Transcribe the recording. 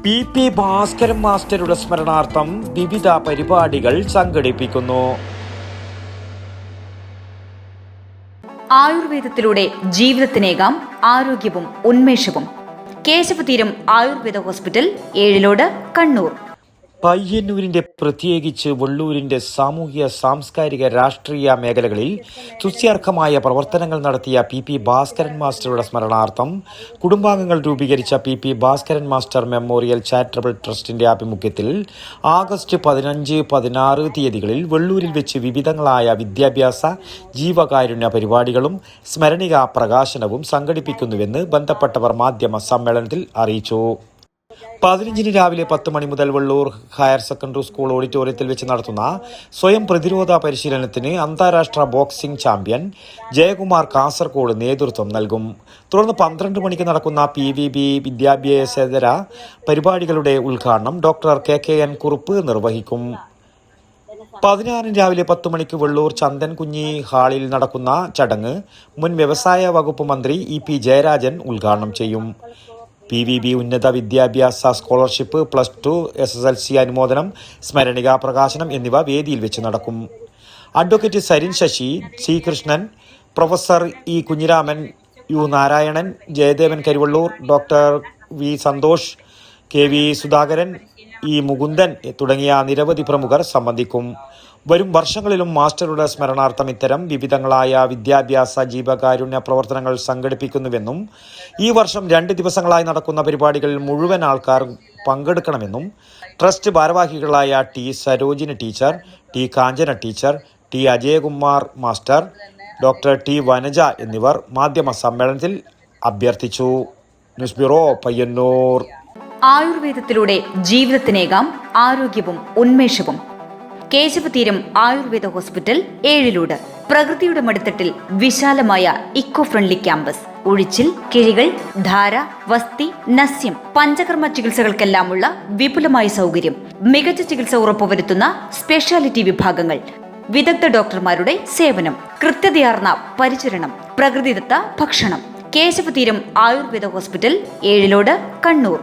P Bhaskaran മാസ്റ്ററുടെ സ്മരണാർത്ഥം വിവിധ പരിപാടികൾ സംഘടിപ്പിക്കുന്നു. ആയുർവേദത്തിലൂടെ ജീവിതത്തിനേകാം ആരോഗ്യവും ഉന്മേഷവും. കേശവതീരം ആയുർവേദ ഹോസ്പിറ്റൽ, ഏഴിലോട്, കണ്ണൂർ. പയ്യന്നൂരിന്റെ, പ്രത്യേകിച്ച് വെള്ളൂരിന്റെ സാമൂഹ്യ, സാംസ്കാരിക, രാഷ്ട്രീയ മേഖലകളിൽ തുസ്യാർഹമായ പ്രവർത്തനങ്ങൾ നടത്തിയ പി ഭാസ്കരൻ മാസ്റ്ററുടെ സ്മരണാർത്ഥം കുടുംബാംഗങ്ങൾ രൂപീകരിച്ച P Bhaskaran master memorial charitable ട്രസ്റ്റിന്റെ ആഭിമുഖ്യത്തിൽ ആഗസ്റ്റ് 15, 16 തീയതികളിൽ വെള്ളൂരിൽ വെച്ച് വിവിധങ്ങളായ വിദ്യാഭ്യാസ, ജീവകാരുണ്യ പരിപാടികളും സ്മരണിക പ്രകാശനവും സംഘടിപ്പിക്കുന്നുവെന്ന് ബന്ധപ്പെട്ടവർ മാധ്യമ സമ്മേളനത്തിൽ അറിയിച്ചു. 15 രാവിലെ 10 മണി മുതൽ വെള്ളൂർ ഹയർ സെക്കൻഡറി സ്കൂൾ ഓഡിറ്റോറിയത്തിൽ വെച്ച് നടത്തുന്ന സ്വയം പ്രതിരോധ പരിശീലനത്തിന് അന്താരാഷ്ട്ര ബോക്സിംഗ് ചാമ്പ്യൻ ജയകുമാർ കാസർഗോഡ് നേതൃത്വം നൽകും. തുടർന്ന് 12 മണിക്ക് നടക്കുന്ന PVB വിദ്യാഭ്യാസേതര പരിപാടികളുടെ ഉദ്ഘാടനം ഡോക്ടർ KKN കുറുപ്പ് നിർവഹിക്കും. 16 രാവിലെ 10 മണിക്ക് വെള്ളൂർ ചന്ദൻ കുഞ്ഞി ഹാളിൽ നടക്കുന്ന ചടങ്ങ് മുൻ വ്യവസായ വകുപ്പ് മന്ത്രി EP ജയരാജൻ ഉദ്ഘാടനം ചെയ്യും. PVB ഉന്നത വിദ്യാഭ്യാസ സ്കോളർഷിപ്പ്, +2 SSLC അനുമോദനം, സ്മരണിക പ്രകാശനം എന്നിവ വേദിയിൽ വെച്ച് നടക്കും. Advocate Sarin Sasi, C Krishnan, professor E Kunhiraman, U Narayanan, Jayadevan Karivellur, doctor V Santhosh, KV Sudhakaran, E Mukundan തുടങ്ങിയ നിരവധി പ്രമുഖർ സംബന്ധിക്കും. വരും വർഷങ്ങളിലും മാസ്റ്ററുടെ സ്മരണാർത്ഥം ഇത്തരം വിവിധങ്ങളായ വിദ്യാഭ്യാസ, ജീവകാരുണ്യ പ്രവർത്തനങ്ങൾ സംഘടിപ്പിക്കുന്നുവെന്നും ഈ വർഷം 2 ദിവസങ്ങളായി നടക്കുന്ന പരിപാടികളിൽ മുഴുവൻ ആൾക്കാർ പങ്കെടുക്കണമെന്നും ട്രസ്റ്റ് ഭാരവാഹികളായ T Sarojini teacher, T Kanchana teacher, T Ajayakumar master, doctor T Vanaja എന്നിവർ മാധ്യമ സമ്മേളനത്തിൽ അഭ്യർത്ഥിച്ചു. News bureau, Payyanur. ആയുർവേദത്തിലൂടെ ജീവിതത്തിനേകാം ആരോഗ്യവും ഉന്മേഷവും. കേശവതീരം ആയുർവേദ ഹോസ്പിറ്റൽ, ഏഴിലോട്. പ്രകൃതിയുടെ മടിത്തട്ടിൽ വിശാലമായ ഇക്കോ ഫ്രണ്ട്ലി ക്യാമ്പസ്. ഉഴിച്ചിൽ, കിഴികൾ, ധാര, വസ്തി, നസ്യം, പഞ്ചകർമ്മ ചികിത്സകൾക്കെല്ലാമുള്ള വിപുലമായ സൗകര്യം. മികച്ച ചികിത്സ ഉറപ്പുവരുത്തുന്ന സ്പെഷ്യാലിറ്റി വിഭാഗങ്ങൾ, വിദഗ്ധ ഡോക്ടർമാരുടെ സേവനം, കൃത്യതയാർന്ന പരിചരണം, പ്രകൃതിദത്ത ഭക്ഷണം. കേശവതീരം ആയുർവേദ ഹോസ്പിറ്റൽ, ഏഴിലോട്, കണ്ണൂർ.